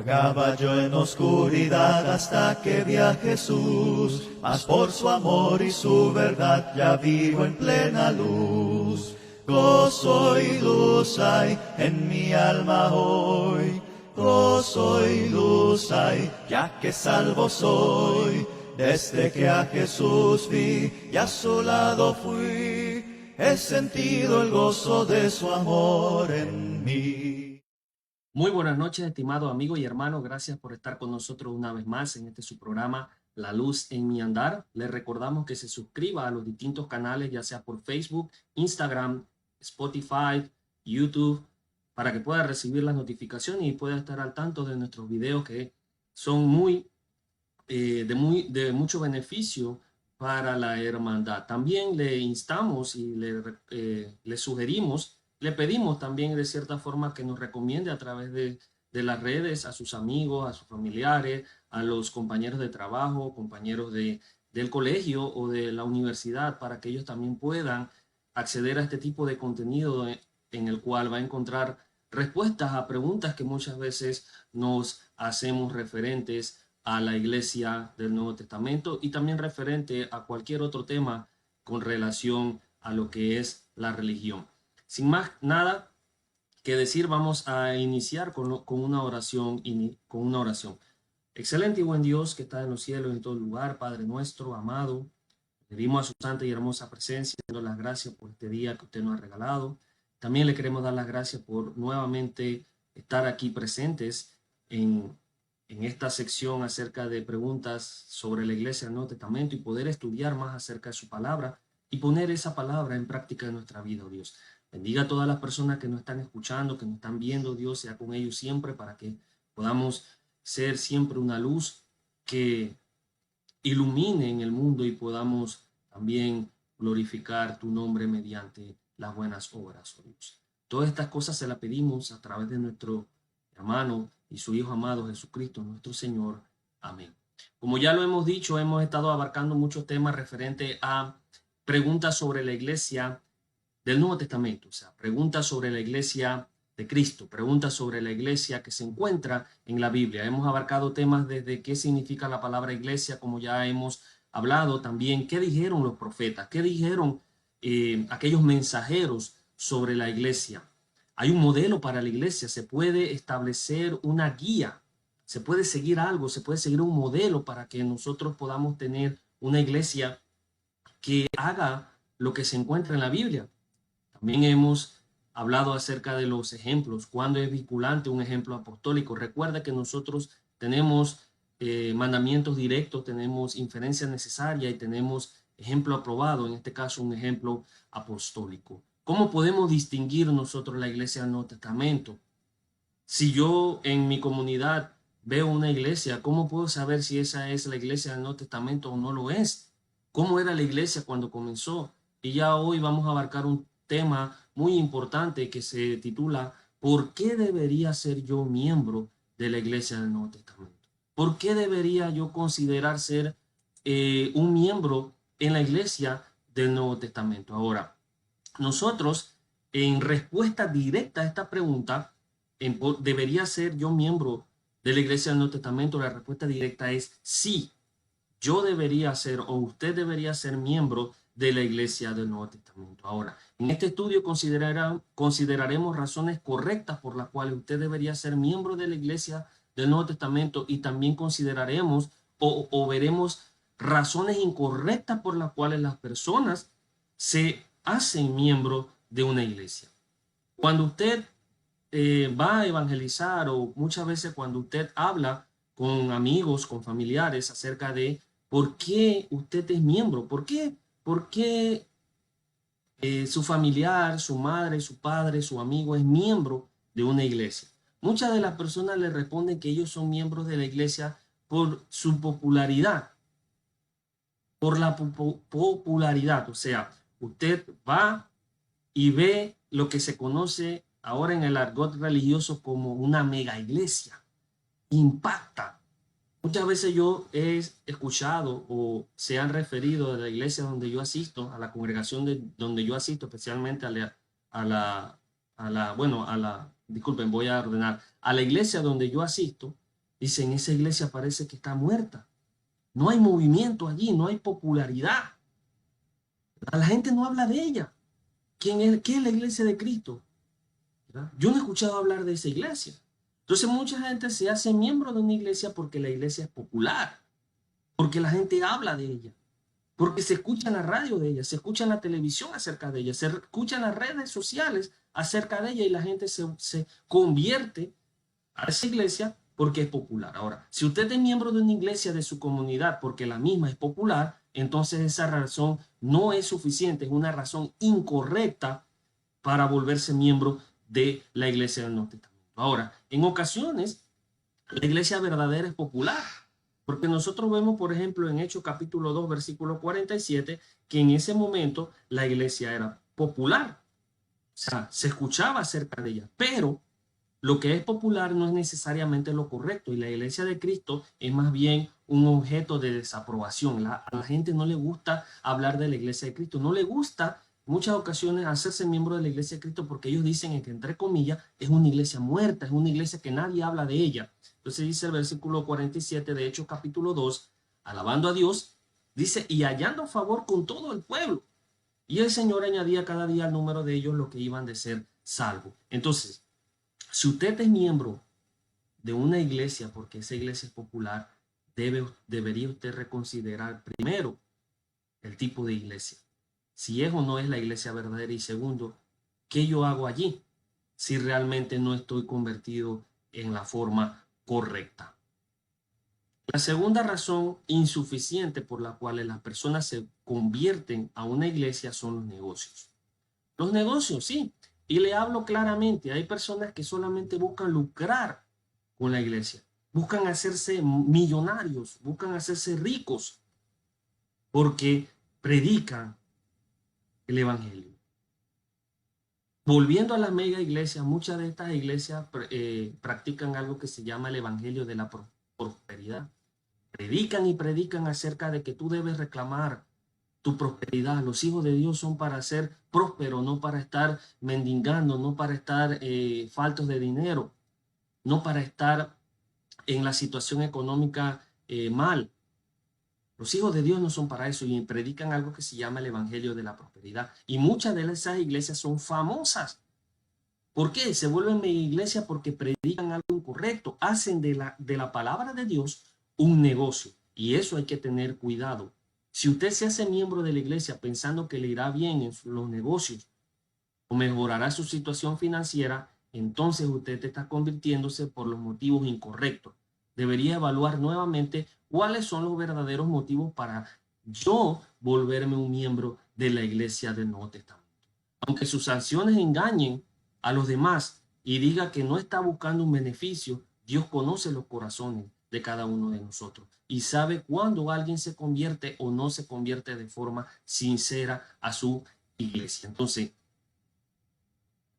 Vagaba yo en oscuridad hasta que vi a Jesús, mas por su amor y su verdad ya vivo en plena luz. Gozo y luz hay en mi alma hoy, gozo y luz hay, ya que salvo soy. Desde que a Jesús vi y a su lado fui, he sentido el gozo de su amor en mí. Muy buenas noches, estimado amigo y hermano. Gracias por estar con nosotros una vez más en este su programa, La Luz en mi Andar. Les recordamos que se suscriba a los distintos canales, ya sea por Facebook, Instagram, Spotify, YouTube, para que pueda recibir las notificaciones y pueda estar al tanto de nuestros videos que son de mucho beneficio para la hermandad. También le instamos y le sugerimos, le pedimos también de cierta forma que nos recomiende a través de las redes a sus amigos, a sus familiares, a los compañeros de trabajo, compañeros del colegio o de la universidad, para que ellos también puedan acceder a este tipo de contenido en el cual va a encontrar respuestas a preguntas que muchas veces nos hacemos referentes a la Iglesia del Nuevo Testamento y también referente a cualquier otro tema con relación a lo que es la religión. Sin más nada que decir, vamos a iniciar con una oración. Excelente y buen Dios que está en los cielos, en todo lugar, Padre nuestro, amado, pedimos a su santa y hermosa presencia, dando las gracias por este día que usted nos ha regalado. También le queremos dar las gracias por nuevamente estar aquí presentes en esta sección acerca de preguntas sobre la Iglesia del Nuevo Testamento y poder estudiar más acerca de su palabra y poner esa palabra en práctica en nuestra vida, oh Dios. Bendiga a todas las personas que nos están escuchando, que nos están viendo, Dios, sea con ellos siempre para que podamos ser siempre una luz que ilumine en el mundo y podamos también glorificar tu nombre mediante las buenas obras, oh Dios. Todas estas cosas se las pedimos a través de nuestro hermano y su Hijo amado Jesucristo, nuestro Señor. Amén. Como ya lo hemos dicho, hemos estado abarcando muchos temas referentes a preguntas sobre la iglesia del Nuevo Testamento, o sea, preguntas sobre la iglesia de Cristo, preguntas sobre la iglesia que se encuentra en la Biblia. Hemos abarcado temas desde qué significa la palabra iglesia, como ya hemos hablado también, qué dijeron los profetas, qué dijeron aquellos mensajeros sobre la iglesia. Hay un modelo para la iglesia, se puede establecer una guía, se puede seguir algo, se puede seguir un modelo para que nosotros podamos tener una iglesia que haga lo que se encuentra en la Biblia. También hemos hablado acerca de los ejemplos, cuándo es vinculante un ejemplo apostólico. Recuerda que nosotros tenemos mandamientos directos, tenemos inferencia necesaria y tenemos ejemplo aprobado, en este caso un ejemplo apostólico. ¿Cómo podemos distinguir nosotros la iglesia del Nuevo Testamento? Si yo en mi comunidad veo una iglesia, ¿cómo puedo saber si esa es la iglesia del Nuevo Testamento o no lo es? ¿Cómo era la iglesia cuando comenzó? Y ya hoy vamos a abarcar un tema muy importante que se titula ¿Por qué debería ser yo miembro de la iglesia del Nuevo Testamento? ¿Por qué debería yo considerar ser un miembro en la iglesia del Nuevo Testamento? Ahora, nosotros, en respuesta directa a esta pregunta, ¿debería ser yo miembro de la iglesia del Nuevo Testamento? La respuesta directa es sí. Yo debería ser o usted debería ser miembro de la iglesia del Nuevo Testamento. Ahora, en este estudio consideraremos razones correctas por las cuales usted debería ser miembro de la iglesia del Nuevo Testamento y también consideraremos o veremos razones incorrectas por las cuales las personas se hacen miembro de una iglesia. Cuando usted va a evangelizar o muchas veces cuando usted habla con amigos, con familiares acerca de por qué usted es miembro, por qué su familiar, su madre, su padre, su amigo es miembro de una iglesia. Muchas de las personas le responden que ellos son miembros de la iglesia por su popularidad, por la popularidad. O sea, usted va y ve lo que se conoce ahora en el argot religioso como una mega iglesia. Impacta. Muchas veces yo he escuchado o se han referido a la iglesia donde yo asisto, a la congregación donde yo asisto, especialmente disculpen, voy a ordenar, a la iglesia donde yo asisto, Dicen, esa iglesia parece que está muerta. No hay movimiento allí, no hay popularidad. La gente no habla de ella. ¿Qué es la iglesia de Cristo? ¿Verdad? Yo no he escuchado hablar de esa iglesia. Entonces mucha gente se hace miembro de una iglesia porque la iglesia es popular, porque la gente habla de ella, porque se escucha en la radio de ella, se escucha en la televisión acerca de ella, se escucha en las redes sociales acerca de ella y la gente se convierte a esa iglesia porque es popular. Ahora, si usted es miembro de una iglesia de su comunidad porque la misma es popular, entonces esa razón no es suficiente, es una razón incorrecta para volverse miembro de la iglesia del Nuevo Testamento. Ahora, en ocasiones, la iglesia verdadera es popular, porque nosotros vemos, por ejemplo, en Hechos capítulo 2, versículo 47, que en ese momento la iglesia era popular. O sea, se escuchaba acerca de ella, pero lo que es popular no es necesariamente lo correcto y la iglesia de Cristo es más bien un objeto de desaprobación. A la gente no le gusta hablar de la iglesia de Cristo, no le gusta en muchas ocasiones hacerse miembro de la iglesia de Cristo porque ellos dicen que, entre comillas, es una iglesia muerta, es una iglesia que nadie habla de ella. Entonces dice el versículo 47 de Hechos capítulo 2, alabando a Dios, dice, y hallando favor con todo el pueblo. Y el Señor añadía cada día al número de ellos lo que iban de ser salvos. Entonces, si usted es miembro de una iglesia, porque esa iglesia es popular, debería usted reconsiderar primero el tipo de iglesia. Si es o no es la iglesia verdadera y segundo, ¿qué yo hago allí? Si realmente no estoy convertido en la forma correcta. La segunda razón insuficiente por la cual las personas se convierten a una iglesia son los negocios. Los negocios, sí. Y le hablo claramente, hay personas que solamente buscan lucrar con la iglesia, buscan hacerse millonarios, buscan hacerse ricos, porque predican el evangelio. Volviendo a la mega iglesia, muchas de estas iglesias practican algo que se llama el evangelio de la prosperidad. Predican y predican acerca de que tú debes reclamar tu prosperidad. Los hijos de Dios son para ser prósperos, no para estar mendigando, no para estar faltos de dinero, no para estar en la situación económica mal. Los hijos de Dios no son para eso y predican algo que se llama el evangelio de la prosperidad. Y muchas de esas iglesias son famosas. ¿Por qué? Se vuelven mega iglesias porque predican algo incorrecto, hacen de la palabra de Dios un negocio. Y eso hay que tener cuidado. Si usted se hace miembro de la iglesia pensando que le irá bien en los negocios o mejorará su situación financiera, entonces usted está convirtiéndose por los motivos incorrectos. Debería evaluar nuevamente cuáles son los verdaderos motivos para yo volverme un miembro de la iglesia del Nuevo Testamento. Aunque sus acciones engañen a los demás y diga que no está buscando un beneficio, Dios conoce los corazones de cada uno de nosotros y sabe cuándo alguien se convierte o no se convierte de forma sincera a su iglesia. Entonces,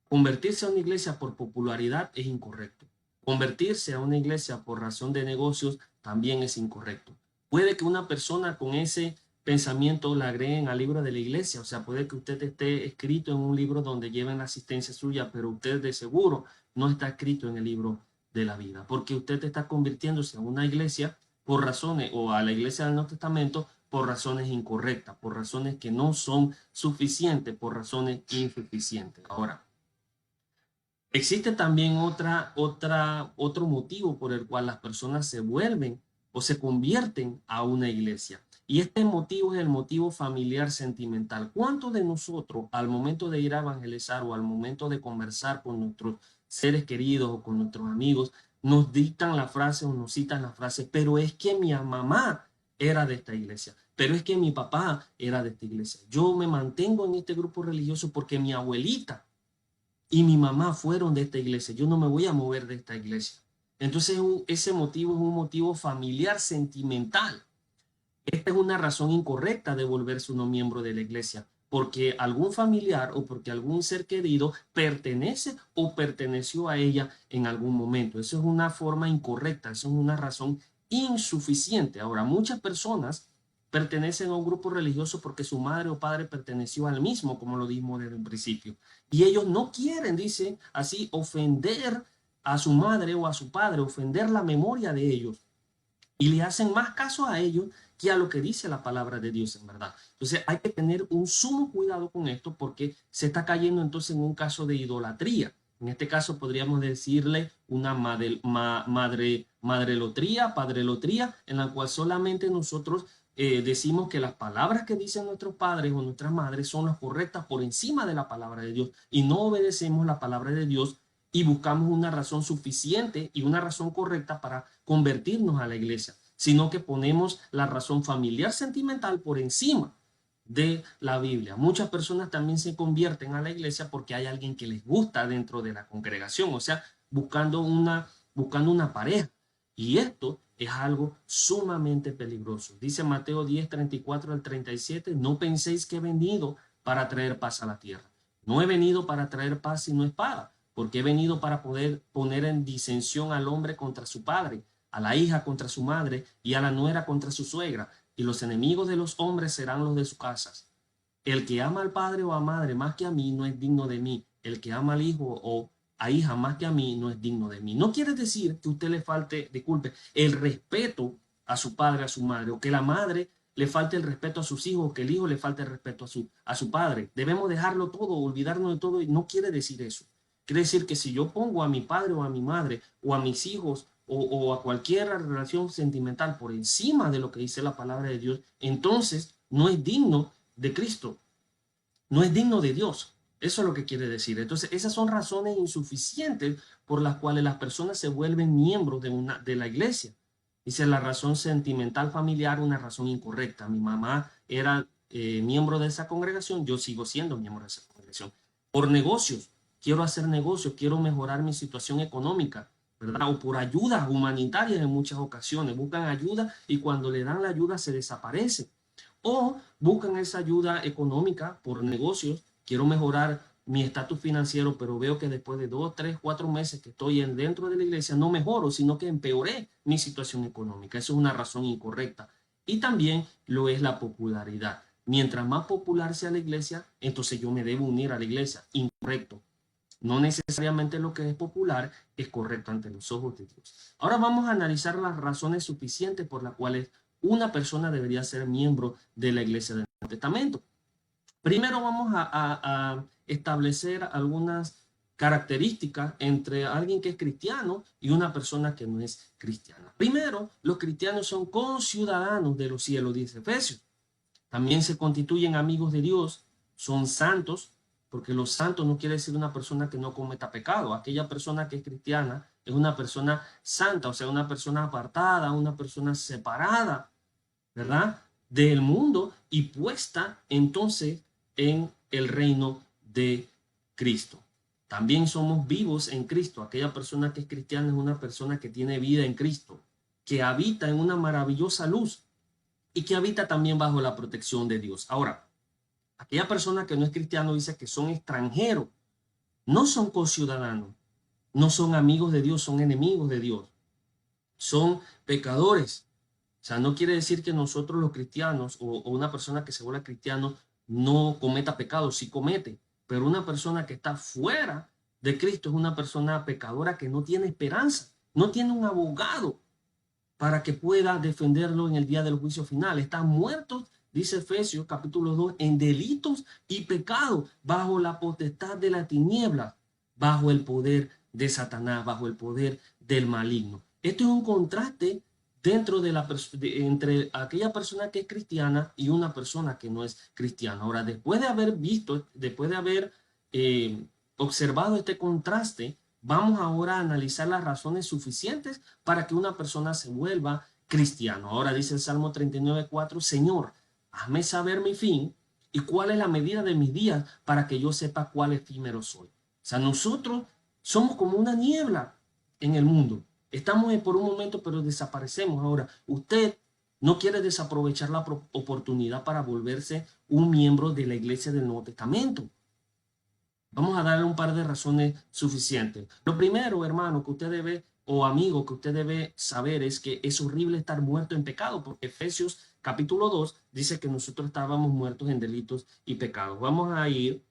convertirse a una iglesia por popularidad es incorrecto. Convertirse a una iglesia por razón de negocios también es incorrecto. Puede que una persona con ese pensamiento la agreguen al libro de la iglesia, o sea, puede que usted esté escrito en un libro donde lleven la asistencia suya, pero usted de seguro no está escrito en el libro de la vida, porque usted está convirtiéndose a una iglesia por razones, o a la iglesia del Nuevo Testamento, por razones incorrectas, por razones que no son suficientes, por razones insuficientes. Ahora, existe también otro motivo por el cual las personas se vuelven o se convierten a una iglesia. Y este motivo es el motivo familiar sentimental. ¿Cuántos de nosotros al momento de ir a evangelizar o al momento de conversar con nuestros seres queridos o con nuestros amigos nos dictan la frase o nos citan la frase, pero es que mi mamá era de esta iglesia, pero es que mi papá era de esta iglesia? Yo me mantengo en este grupo religioso porque mi abuelita y mi mamá fueron de esta iglesia, yo no me voy a mover de esta iglesia. Entonces ese motivo es un motivo familiar sentimental. Esta es una razón incorrecta de volverse uno miembro de la iglesia, porque algún familiar o porque algún ser querido pertenece o perteneció a ella en algún momento. Eso es una forma incorrecta, eso es una razón insuficiente. Ahora, muchas personas pertenecen a un grupo religioso porque su madre o padre perteneció al mismo, como lo dijimos desde un principio. Y ellos no quieren, dice así, ofender a su madre o a su padre, ofender la memoria de ellos, y le hacen más caso a ellos que a lo que dice la palabra de Dios en verdad. Entonces hay que tener un sumo cuidado con esto porque se está cayendo entonces en un caso de idolatría. En este caso podríamos decirle una madrelotría, padrelotría, en la cual solamente nosotros decimos que las palabras que dicen nuestros padres o nuestras madres son las correctas por encima de la palabra de Dios y no obedecemos la palabra de Dios y buscamos una razón suficiente y una razón correcta para convertirnos a la iglesia, sino que ponemos la razón familiar sentimental por encima de la Biblia. Muchas personas también se convierten a la iglesia porque hay alguien que les gusta dentro de la congregación, o sea, buscando una pareja. Y esto es algo sumamente peligroso. Dice Mateo 10, 34 al 37, no penséis que he venido para traer paz a la tierra. No he venido para traer paz sino espada, porque he venido para poder poner en disensión al hombre contra su padre, a la hija contra su madre y a la nuera contra su suegra, y los enemigos de los hombres serán los de sus casas. El que ama al padre o a madre más que a mí no es digno de mí. El que ama al hijo o a hija más que a mí no es digno de mí. No quiere decir que usted le falte, disculpe, el respeto a su padre, a su madre, o que la madre le falte el respeto a sus hijos, o que el hijo le falte el respeto a su padre. Debemos dejarlo todo, olvidarnos de todo, y no quiere decir eso. Quiere decir que si yo pongo a mi padre o a mi madre o a mis hijos o a cualquier relación sentimental por encima de lo que dice la palabra de Dios, entonces no es digno de Cristo, no es digno de Dios. Eso es lo que quiere decir. Entonces, esas son razones insuficientes por las cuales las personas se vuelven miembros de la iglesia. Dice la razón sentimental familiar, una razón incorrecta. Mi mamá era miembro de esa congregación, yo sigo siendo miembro de esa congregación. Por negocios, quiero hacer negocios, quiero mejorar mi situación económica, ¿verdad? O por ayudas humanitarias en muchas ocasiones. Buscan ayuda y cuando le dan la ayuda se desaparece. O buscan esa ayuda económica por negocios. Quiero mejorar mi estatus financiero, pero veo que después de 2, 3, 4 meses que estoy dentro de la iglesia no mejoro, sino que empeoré mi situación económica. Eso es una razón incorrecta. Y también lo es la popularidad. Mientras más popular sea la iglesia, entonces yo me debo unir a la iglesia. Incorrecto. No necesariamente lo que es popular es correcto ante los ojos de Dios. Ahora vamos a analizar las razones suficientes por las cuales una persona debería ser miembro de la iglesia del Nuevo Testamento. Primero vamos a establecer algunas características entre alguien que es cristiano y una persona que no es cristiana. Primero, los cristianos son conciudadanos de los cielos, dice Efesios. También se constituyen amigos de Dios, son santos, porque los santos no quiere decir una persona que no cometa pecado. Aquella persona que es cristiana es una persona santa, o sea, una persona apartada, una persona separada, ¿verdad? Del mundo y puesta entonces en el reino de Cristo. También somos vivos en Cristo. Aquella persona que es cristiana es una persona que tiene vida en Cristo, que habita en una maravillosa luz y que habita también bajo la protección de Dios. Ahora, aquella persona que no es cristiano dice que son extranjeros, no son conciudadanos, no son amigos de Dios, son enemigos de Dios, son pecadores. O sea, no quiere decir que nosotros los cristianos o una persona que se vuelve cristiano no cometa pecado, sí comete, pero una persona que está fuera de Cristo es una persona pecadora que no tiene esperanza, no tiene un abogado para que pueda defenderlo en el día del juicio final. Están muertos, dice Efesios capítulo 2, en delitos y pecados, bajo la potestad de la tiniebla, bajo el poder de Satanás, bajo el poder del maligno. Esto es un contraste dentro de entre aquella persona que es cristiana y una persona que no es cristiana. Ahora, después de haber visto, después de haber observado este contraste, vamos ahora a analizar las razones suficientes para que una persona se vuelva cristiano. Ahora dice el Salmo 39:4, Señor, hazme saber mi fin y cuál es la medida de mis días para que yo sepa cuál efímero soy. O sea, nosotros somos como una niebla en el mundo. Estamos por un momento, pero desaparecemos. Ahora, usted no quiere desaprovechar la oportunidad para volverse un miembro de la iglesia del Nuevo Testamento. Vamos a darle un par de razones suficientes. Lo primero, hermano, que usted debe, o amigo, que usted debe saber es que es horrible estar muerto en pecado, porque Efesios capítulo 2 dice que nosotros estábamos muertos en delitos y pecados. Vamos a ir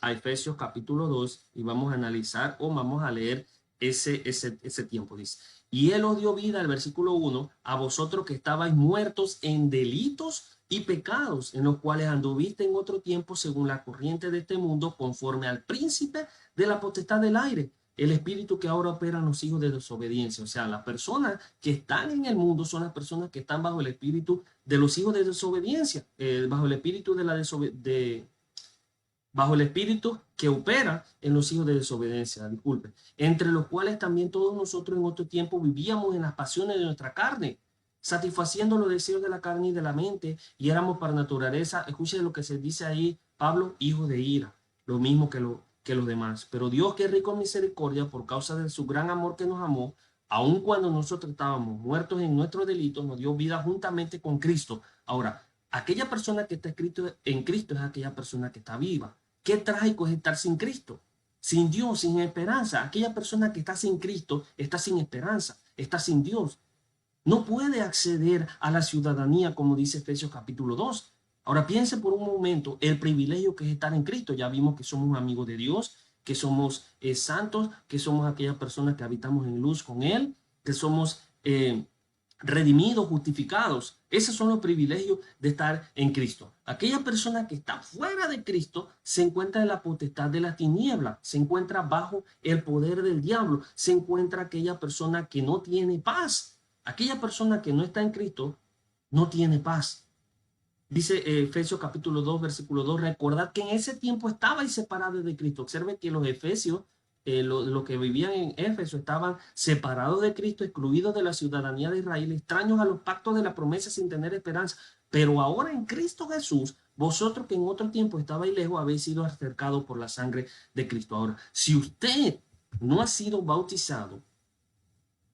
a Efesios capítulo 2 y vamos a analizar o vamos a leer ese tiempo, dice. Y él os dio vida, el versículo 1, a vosotros que estabais muertos en delitos y pecados, en los cuales anduviste en otro tiempo según la corriente de este mundo, conforme al príncipe de la potestad del aire, el espíritu que ahora opera en los hijos de desobediencia. O sea, las personas que están en el mundo son las personas que están bajo el espíritu de los hijos de desobediencia, bajo el espíritu de la bajo el espíritu que opera en los hijos de desobediencia, disculpe, entre los cuales también todos nosotros en otro tiempo vivíamos en las pasiones de nuestra carne, satisfaciendo los deseos de la carne y de la mente, y éramos para naturaleza, escuche lo que se dice ahí, Pablo, hijos de ira, lo mismo que los demás. Pero Dios, que es rico en misericordia, por causa de su gran amor que nos amó, aun cuando nosotros estábamos muertos en nuestros delitos, nos dio vida juntamente con Cristo. Ahora, aquella persona que está escrito en Cristo es aquella persona que está viva. Qué trágico es estar sin Cristo, sin Dios, sin esperanza. Aquella persona que está sin Cristo está sin esperanza, está sin Dios. No puede acceder a la ciudadanía, como dice Efesios capítulo 2. Ahora piense por un momento el privilegio que es estar en Cristo. Ya vimos que somos amigos de Dios, que somos santos, que somos aquellas personas que habitamos en luz con Él, que somos redimidos, justificados. Esos son los privilegios de estar en Cristo. Aquella persona que está fuera de Cristo se encuentra en la potestad de la tiniebla, se encuentra bajo el poder del diablo, se encuentra aquella persona que no tiene paz. Aquella persona que no está en Cristo no tiene paz. Dice Efesios capítulo 2, versículo 2, recordad que en ese tiempo estabais separados de Cristo. Observe que los efesios, los que vivían en Éfeso, estaban separados de Cristo, excluidos de la ciudadanía de Israel, extraños a los pactos de la promesa sin tener esperanza. Pero ahora en Cristo Jesús, vosotros que en otro tiempo estabais lejos, habéis sido acercados por la sangre de Cristo. Ahora, si usted no ha sido bautizado,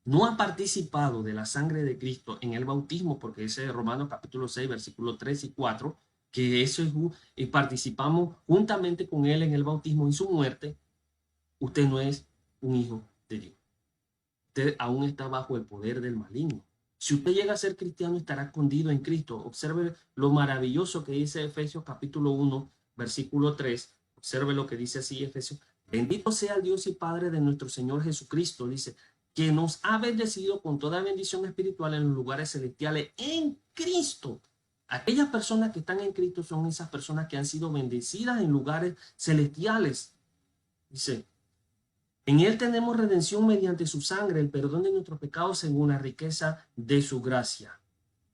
no ha participado de la sangre de Cristo en el bautismo, porque ese Romanos capítulo 6, versículos 3 y 4, que eso es, participamos juntamente con Él en el bautismo y su muerte, usted no es un hijo de Dios. Usted aún está bajo el poder del maligno. Si usted llega a ser cristiano, estará escondido en Cristo. Observe lo maravilloso que dice Efesios capítulo 1, versículo 3. Observe lo que dice así Efesios. Bendito sea el Dios y Padre de nuestro Señor Jesucristo, dice, que nos ha bendecido con toda bendición espiritual en los lugares celestiales en Cristo. Aquellas personas que están en Cristo son esas personas que han sido bendecidas en lugares celestiales. Dice, en Él tenemos redención mediante su sangre, el perdón de nuestros pecados según la riqueza de su gracia.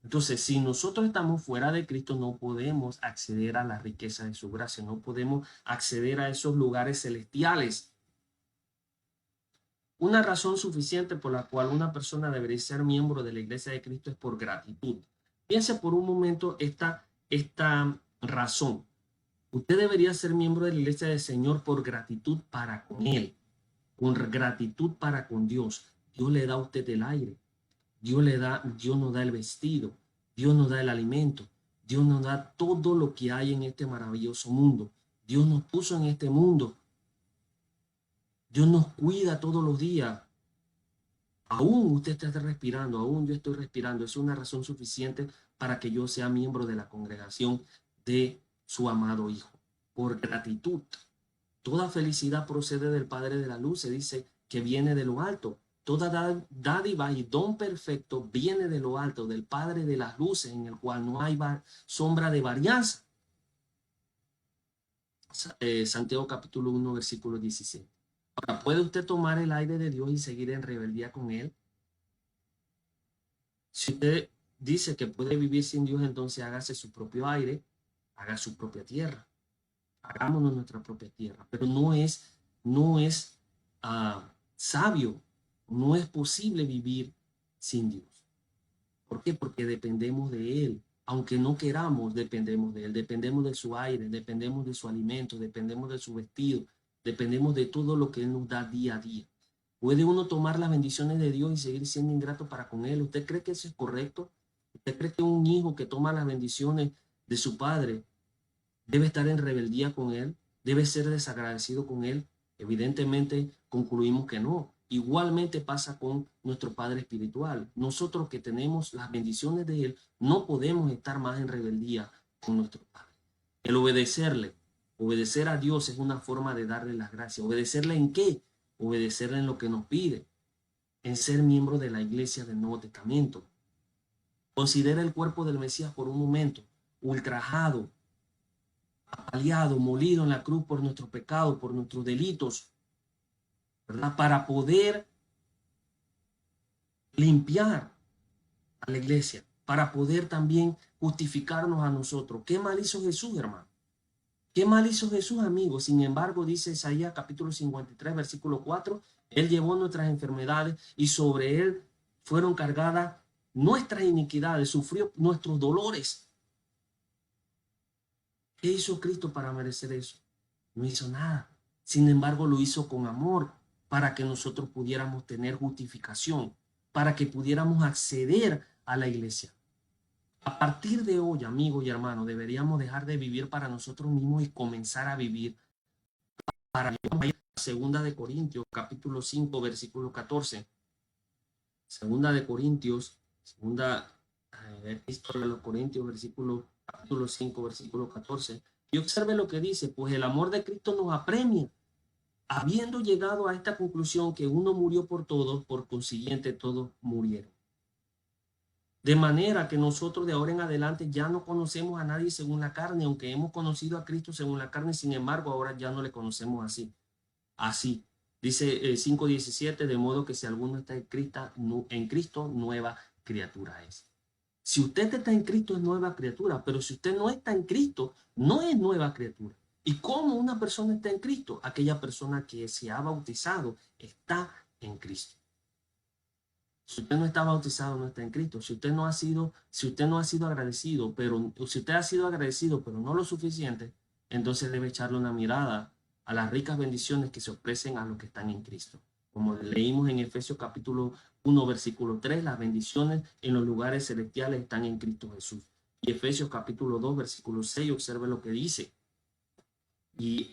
Entonces, si nosotros estamos fuera de Cristo, no podemos acceder a la riqueza de su gracia, no podemos acceder a esos lugares celestiales. Una razón suficiente por la cual una persona debería ser miembro de la Iglesia de Cristo es por gratitud. Piense por un momento esta razón. Usted debería ser miembro de la Iglesia del Señor por gratitud para con Él, con gratitud para con Dios. Dios le da a usted el aire, Dios nos da el vestido, Dios nos da el alimento, Dios nos da todo lo que hay en este maravilloso mundo. Dios nos puso en este mundo. Dios nos cuida todos los días. Aún usted está respirando, aún yo estoy respirando. Es una razón suficiente para que yo sea miembro de la congregación de su amado Hijo. Por gratitud. Toda felicidad procede del Padre de la luz. Se dice que viene de lo alto. Toda dádiva y don perfecto viene de lo alto, del Padre de las luces, en el cual no hay sombra de varianza. Santiago capítulo 1, versículo 17. Ahora, ¿puede usted tomar el aire de Dios y seguir en rebeldía con Él? Si usted dice que puede vivir sin Dios, entonces hágase su propio aire, haga su propia tierra. Hagámonos nuestra propia tierra. Pero no es sabio, no es posible vivir sin Dios. ¿Por qué? Porque dependemos de Él. Aunque no queramos, dependemos de Él. Dependemos de su aire, dependemos de su alimento, dependemos de su vestido. Dependemos de todo lo que Él nos da día a día. ¿Puede uno tomar las bendiciones de Dios y seguir siendo ingrato para con Él? ¿Usted cree que eso es correcto? ¿Usted cree que un hijo que toma las bendiciones de su padre debe estar en rebeldía con Él? ¿Debe ser desagradecido con Él? Evidentemente concluimos que no. Igualmente pasa con nuestro Padre espiritual. Nosotros que tenemos las bendiciones de Él no podemos estar más en rebeldía con nuestro Padre. El obedecer a Dios es una forma de darle las gracias. ¿Obedecerle en qué? obedecerle en lo que nos pide, en ser miembro de la iglesia del Nuevo Testamento. Considera el cuerpo del Mesías por un momento, ultrajado, apaleado, molido en la cruz por nuestros pecados, por nuestros delitos, ¿verdad? Para poder limpiar a la iglesia, para poder también justificarnos a nosotros. ¿Qué mal hizo Jesús, hermano? ¿Qué mal hizo Jesús, amigo? Sin embargo, dice Isaías capítulo 53, versículo 4, Él llevó nuestras enfermedades y sobre Él fueron cargadas nuestras iniquidades, sufrió nuestros dolores. ¿Qué hizo Cristo para merecer eso? No hizo nada. Sin embargo, lo hizo con amor para que nosotros pudiéramos tener justificación, para que pudiéramos acceder a la iglesia. A partir de hoy, amigos y hermanos, deberíamos dejar de vivir para nosotros mismos y comenzar a vivir para Dios. Segunda de Corintios, capítulo 5, versículo 14. Segunda de Corintios, epístola de los Corintios, capítulo 5, versículo 14. Y observe lo que dice, pues el amor de Cristo nos apremia, habiendo llegado a esta conclusión que uno murió por todos, por consiguiente todos murieron. De manera que nosotros de ahora en adelante ya no conocemos a nadie según la carne, aunque hemos conocido a Cristo según la carne, sin embargo ahora ya no le conocemos así. Así, dice 5:17, de modo que si alguno está en Cristo, nueva criatura es. Si usted está en Cristo es nueva criatura, pero si usted no está en Cristo, no es nueva criatura. ¿Y cómo una persona está en Cristo? Aquella persona que se ha bautizado está en Cristo. Si usted no está bautizado, no está en Cristo. Si usted no ha sido agradecido, pero si usted ha sido agradecido, pero no lo suficiente, entonces debe echarle una mirada a las ricas bendiciones que se ofrecen a los que están en Cristo. Como leímos en Efesios capítulo 1, versículo 3, las bendiciones en los lugares celestiales están en Cristo Jesús. Y Efesios capítulo 2, versículo 6, observe lo que dice. Y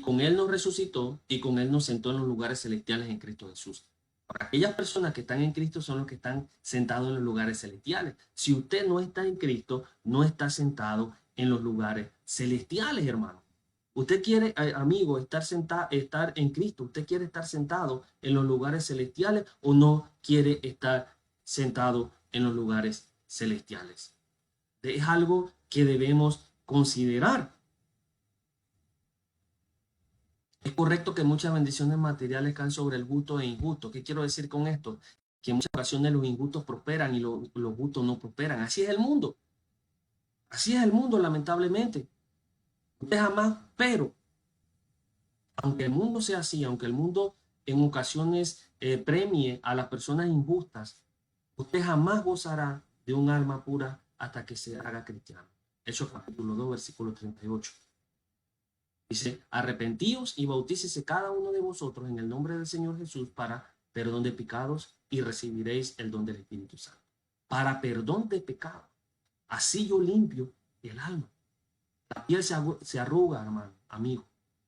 con Él nos resucitó y con Él nos sentó en los lugares celestiales en Cristo Jesús. Para aquellas personas que están en Cristo son los que están sentados en los lugares celestiales. Si usted no está en Cristo, no está sentado en los lugares celestiales, hermano. Usted quiere, amigo, estar en Cristo. ¿Usted quiere estar sentado en los lugares celestiales o no quiere estar sentado en los lugares celestiales? Es algo que debemos considerar. Es correcto que muchas bendiciones materiales caen sobre el justo e injusto. ¿Qué quiero decir con esto? Que en muchas ocasiones los injustos prosperan y los justos no prosperan. Así es el mundo. Así es el mundo, lamentablemente. Usted jamás, pero aunque el mundo sea así, aunque el mundo en ocasiones premie a las personas injustas, usted jamás gozará de un alma pura hasta que se haga cristiano. Hechos capítulo 2, versículo 38. Dice, arrepentíos y bautícese cada uno de vosotros en el nombre del Señor Jesús para perdón de pecados y recibiréis el don del Espíritu Santo. Para perdón de pecados. Así yo limpio el alma. La piel se arruga, hermano, amigo.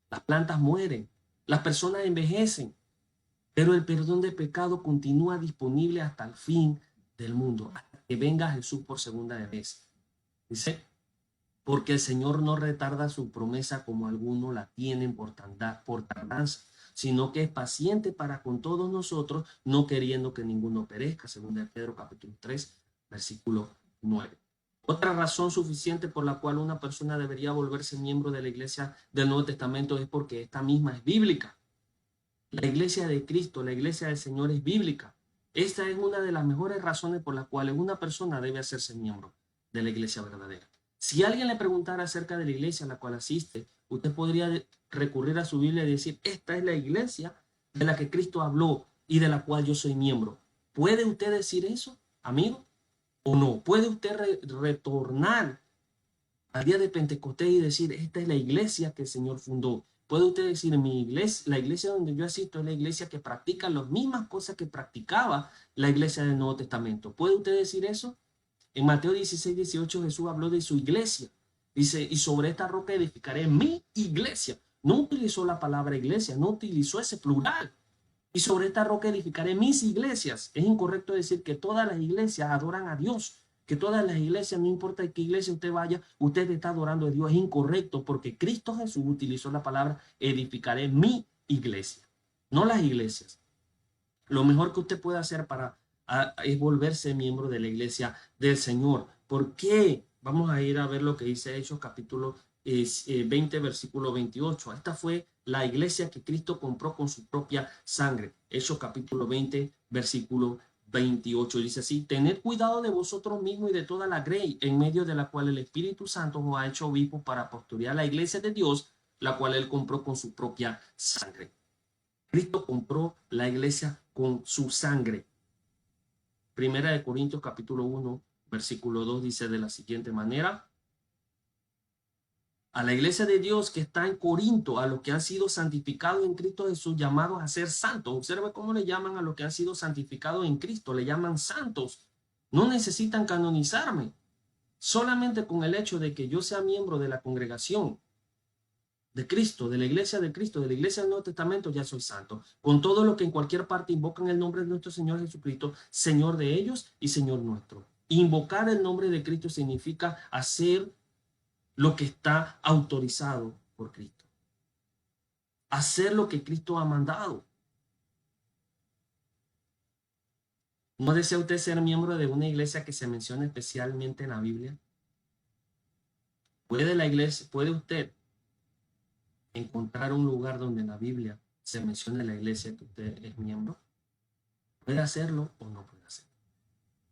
Las plantas mueren. Las personas envejecen. Pero el perdón de pecado continúa disponible hasta el fin del mundo, hasta que venga Jesús por segunda vez. Dice, porque el Señor no retarda su promesa como algunos la tienen por tardanza, sino que es paciente para con todos nosotros, no queriendo que ninguno perezca, según de Pedro capítulo 3, versículo 9. Otra razón suficiente por la cual una persona debería volverse miembro de la iglesia del Nuevo Testamento es porque esta misma es bíblica. La iglesia de Cristo, la iglesia del Señor es bíblica. Esta es una de las mejores razones por las cuales una persona debe hacerse miembro de la iglesia verdadera. Si alguien le preguntara acerca de la iglesia a la cual asiste, usted podría recurrir a su Biblia y decir, esta es la iglesia de la que Cristo habló y de la cual yo soy miembro. ¿Puede usted decir eso, amigo? ¿O no? ¿Puede usted retornar al día de Pentecostés y decir, esta es la iglesia que el Señor fundó? ¿Puede usted decir, mi iglesia, la iglesia donde yo asisto es la iglesia que practica las mismas cosas que practicaba la iglesia del Nuevo Testamento? ¿Puede usted decir eso? En Mateo 16, 18 Jesús habló de su iglesia. Dice, y sobre esta roca edificaré mi iglesia. No utilizó la palabra iglesia, no utilizó ese plural. Y sobre esta roca edificaré mis iglesias. Es incorrecto decir que todas las iglesias adoran a Dios, que todas las iglesias, no importa a qué iglesia usted vaya, usted está adorando a Dios. Es incorrecto porque Cristo Jesús utilizó la palabra edificaré mi iglesia. no las iglesias. Lo mejor que usted puede hacer es volverse miembro de la iglesia del Señor. ¿Por qué? Vamos a ir a ver lo que dice Hechos capítulo 20, versículo 28. Esta fue la iglesia que Cristo compró con su propia sangre. Hechos capítulo 20, versículo 28. Dice así: tened cuidado de vosotros mismos y de toda la grey en medio de la cual el Espíritu Santo os ha hecho obispos para pastorear la iglesia de Dios, la cual él compró con su propia sangre. Cristo compró la iglesia con su sangre. Primera de Corintios capítulo 1, versículo 2 dice de la siguiente manera: a la iglesia de Dios que está en Corinto, a los que han sido santificados en Cristo Jesús, llamados a ser santos. Observe cómo le llaman a los que han sido santificados en Cristo, le llaman santos. No necesitan canonizarme. Solamente con el hecho de que yo sea miembro de la congregación de Cristo, de la iglesia de Cristo, de la iglesia del Nuevo Testamento, ya soy santo. Con todo lo que en cualquier parte invocan el nombre de nuestro Señor Jesucristo, Señor de ellos y Señor nuestro. Invocar el nombre de Cristo significa hacer lo que está autorizado por Cristo. Hacer lo que Cristo ha mandado. ¿No desea usted ser miembro de una iglesia que se menciona especialmente en la Biblia? ¿Puede usted encontrar un lugar donde en la Biblia se mencione la iglesia que usted es miembro? ¿Puede hacerlo o no puede hacerlo?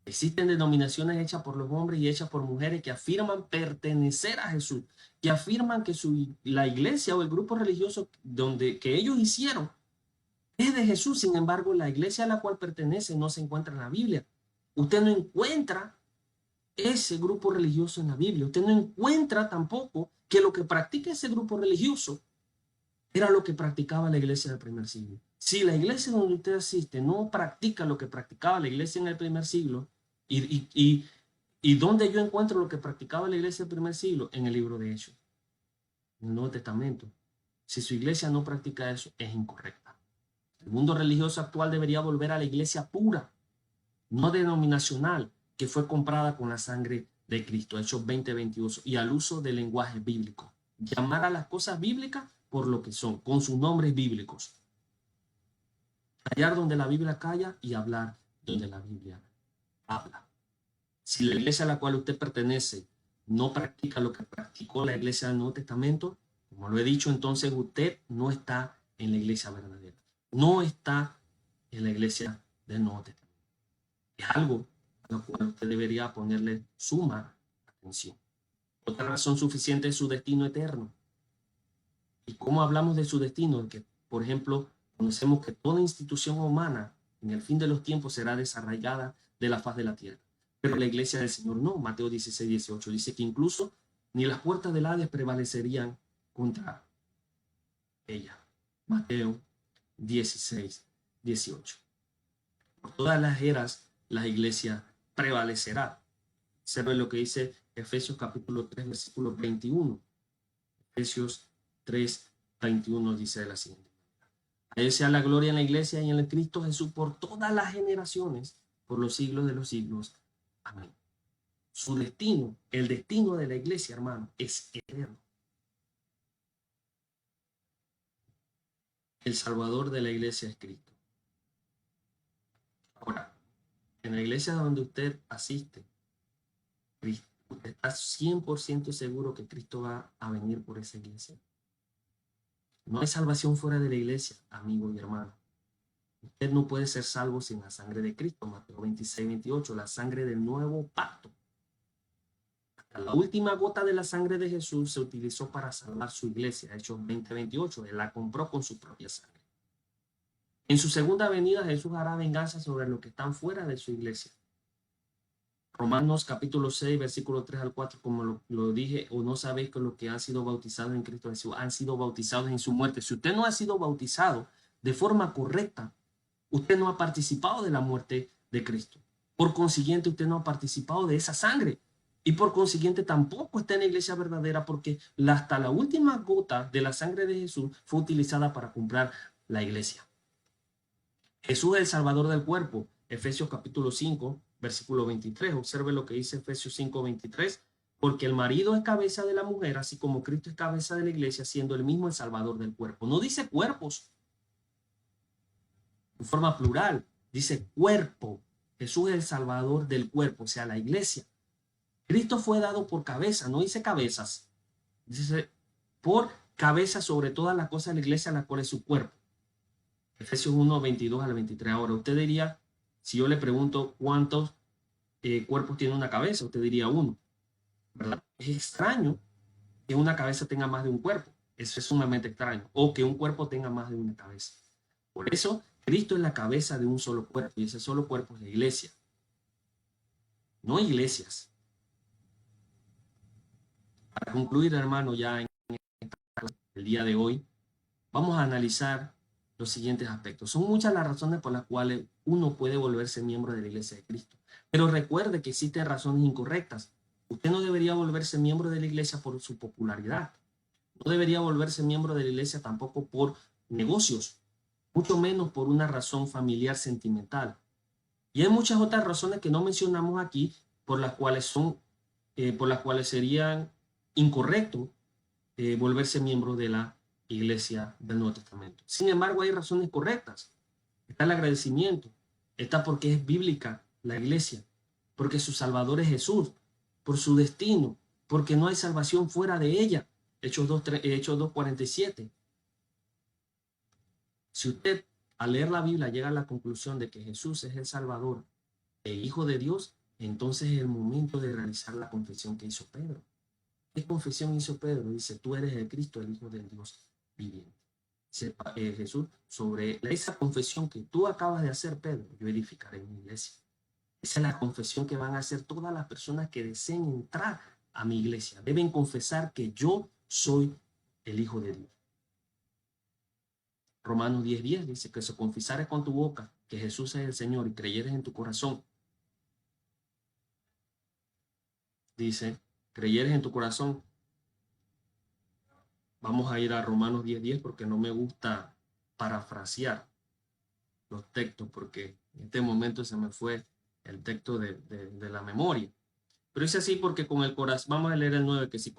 Existen denominaciones hechas por los hombres y hechas por mujeres que afirman pertenecer a Jesús, que afirman que la iglesia o el grupo religioso que ellos hicieron es de Jesús. Sin embargo, la iglesia a la cual pertenece no se encuentra en la Biblia. Usted no encuentra ese grupo religioso en la Biblia. Usted no encuentra tampoco que lo que practica ese grupo religioso era lo que practicaba la iglesia del primer siglo. Si la iglesia donde usted asiste no practica lo que practicaba la iglesia en el primer siglo, y donde yo encuentro lo que practicaba la iglesia del primer siglo, en el libro de Hechos, en el Nuevo Testamento. Si su iglesia no practica eso, es incorrecta. El mundo religioso actual debería volver a la iglesia pura, no denominacional, que fue comprada con la sangre de Cristo, Hechos 20, 22, y al uso del lenguaje bíblico. Llamar a las cosas bíblicas por lo que son, con sus nombres bíblicos. Callar donde la Biblia calla y hablar donde la Biblia habla. Si la iglesia a la cual usted pertenece no practica lo que practicó la iglesia del Nuevo Testamento, como lo he dicho, entonces usted no está en la iglesia verdadera. No está en la iglesia del Nuevo Testamento. Es algo a lo cual usted debería ponerle suma atención. Otra razón suficiente es su destino eterno. ¿Y cómo hablamos de su destino? Que, por ejemplo, conocemos que toda institución humana en el fin de los tiempos será desarraigada de la faz de la tierra. Pero la iglesia del Señor no. Mateo 16, 18 dice que incluso ni las puertas del Hades prevalecerían contra ella. Mateo 16, 18. Por todas las eras la iglesia prevalecerá. Observe lo que dice Efesios capítulo 3, versículo 21. Efesios 3, 21 dice de la siguiente manera: a Él sea la gloria en la iglesia y en el Cristo Jesús por todas las generaciones, por los siglos de los siglos. Amén. Su destino, el destino de la iglesia, hermano, es eterno. El Salvador de la iglesia es Cristo. Ahora, en la iglesia donde usted asiste, ¿usted está 100% seguro que Cristo va a venir por esa iglesia? No hay salvación fuera de la iglesia, amigo y hermano. Usted no puede ser salvo sin la sangre de Cristo. Mateo 26, 28, la sangre del nuevo pacto. Hasta la última gota de la sangre de Jesús se utilizó para salvar su iglesia. Hechos 20, 28, Él la compró con su propia sangre. En su segunda venida, Jesús hará venganza sobre los que están fuera de su iglesia. Romanos capítulo 6, versículo 3 al 4, como lo dije, o no sabéis que los que han sido bautizados en Cristo Jesús han sido bautizados en su muerte. Si usted no ha sido bautizado de forma correcta, usted no ha participado de la muerte de Cristo. Por consiguiente, usted no ha participado de esa sangre. Y por consiguiente, tampoco está en la iglesia verdadera, porque hasta la última gota de la sangre de Jesús fue utilizada para comprar la iglesia. Jesús es el Salvador del cuerpo. Efesios capítulo 5, versículo 23. Observe lo que dice Efesios 5, 23. Porque el marido es cabeza de la mujer, así como Cristo es cabeza de la iglesia, siendo el mismo el Salvador del cuerpo. No dice cuerpos. en forma plural. Dice cuerpo. Jesús es el salvador del cuerpo, o sea, la iglesia. Cristo fue dado por cabeza, no dice cabezas. Dice por cabeza sobre todas las cosas de la iglesia, la cual es su cuerpo. Efesios 1, 22 al 23. Ahora, usted diría, si yo le pregunto cuántos cuerpos tiene una cabeza, usted diría uno, ¿verdad? Es extraño que una cabeza tenga más de un cuerpo. Eso es sumamente extraño. O que un cuerpo tenga más de una cabeza. Por eso, Cristo es la cabeza de un solo cuerpo. Y ese solo cuerpo es la iglesia. No iglesias. Para concluir, hermano, ya en el día de hoy, vamos a analizar los siguientes aspectos. Son muchas las razones por las cuales uno puede volverse miembro de la iglesia de Cristo. Pero recuerde que existen razones incorrectas. Usted no debería volverse miembro de la iglesia por su popularidad. No debería volverse miembro de la iglesia tampoco por negocios, mucho menos por una razón familiar sentimental. Y hay muchas otras razones que no mencionamos aquí por las cuales serían incorrecto volverse miembro de la iglesia del Nuevo Testamento. Sin embargo, hay razones correctas. Está el agradecimiento, está porque es bíblica la iglesia, porque su Salvador es Jesús, por su destino, porque no hay salvación fuera de ella. Hechos 2:47. Si usted al leer la Biblia llega a la conclusión de que Jesús es el Salvador, el Hijo de Dios, entonces es el momento de realizar la confesión que hizo Pedro. ¿Qué confesión hizo Pedro? Dice, tú eres el Cristo, el Hijo del Dios viviente. Dice Jesús, sobre esa confesión que tú acabas de hacer, Pedro, yo edificaré mi iglesia. Esa es la confesión que van a hacer todas las personas que deseen entrar a mi iglesia. Deben confesar que yo soy el Hijo de Dios. Romanos 10:10 dice que si confesares con tu boca que Jesús es el Señor y creyeres en tu corazón, dice, creyeres en tu corazón. Vamos a ir a Romanos 10:10 porque no me gusta parafrasear los textos porque en este momento se me fue el texto de la memoria. Pero es así porque con el corazón, vamos a leer el 9, que si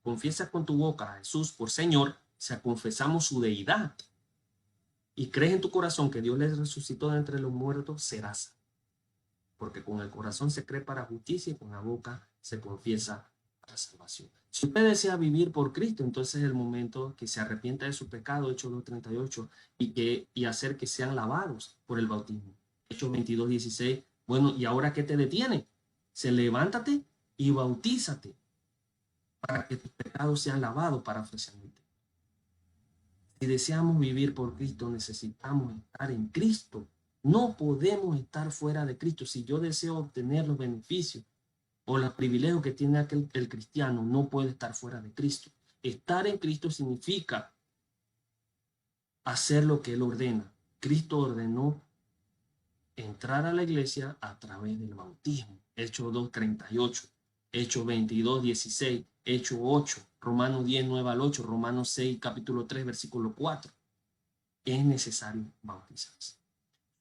confiesas con tu boca a Jesús por Señor, o sea, confesamos su deidad, y crees en tu corazón que Dios les resucitó de entre los muertos, serás salvo. Porque con el corazón se cree para justicia y con la boca se confiesa para salvación. Si usted desea vivir por Cristo, entonces es el momento que se arrepienta de su pecado, Hechos 2:38, y hacer que sean lavados por el bautismo. Hechos 22:16, bueno, ¿y ahora qué te detiene? Levántate y bautízate para que tus pecados sean lavados, parafraseándote. Si deseamos vivir por Cristo, necesitamos estar en Cristo. No podemos estar fuera de Cristo. Si yo deseo obtener los beneficios o los privilegios que tiene el cristiano, no puede estar fuera de Cristo. Estar en Cristo significa hacer lo que Él ordena. Cristo ordenó entrar a la iglesia a través del bautismo. Hechos 2:38, Hechos 22:16, Hechos 8, Romanos 10:9 al 8, Romanos 6, capítulo 3, versículo 4. Es necesario bautizarse.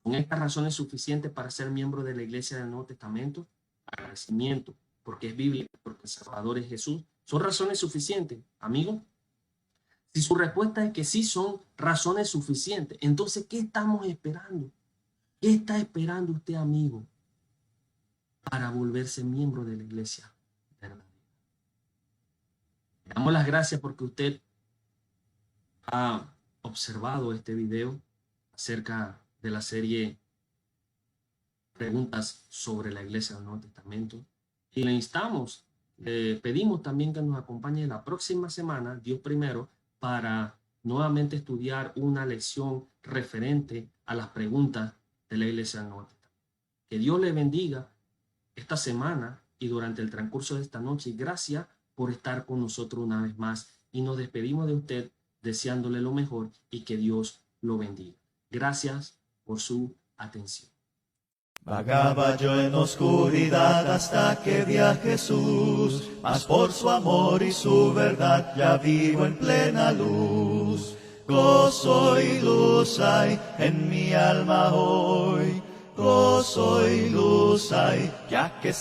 Con estas razones suficientes para ser miembro de la iglesia del Nuevo Testamento, agradecimiento, porque es bíblico, porque el Salvador es Jesús, ¿son razones suficientes, amigo? Si su respuesta es que sí son razones suficientes, entonces, ¿qué estamos esperando? ¿Qué está esperando usted, amigo, para volverse miembro de la iglesia verdadera? Le damos las gracias porque usted ha observado este video acerca de la serie Preguntas sobre la Iglesia del Nuevo Testamento. Y le instamos, le pedimos también que nos acompañe la próxima semana, Dios primero, para nuevamente estudiar una lección referente a las preguntas de la Iglesia del Nuevo Testamento. Que Dios le bendiga esta semana y durante el transcurso de esta noche. Y gracias por estar con nosotros una vez más. Y nos despedimos de usted deseándole lo mejor y que Dios lo bendiga. Gracias por su atención. Vagaba yo en oscuridad hasta que vi a Jesús, mas por su amor y su verdad ya vivo en plena luz. Gozo y luz hay en mi alma hoy, gozo y luz hay, ya que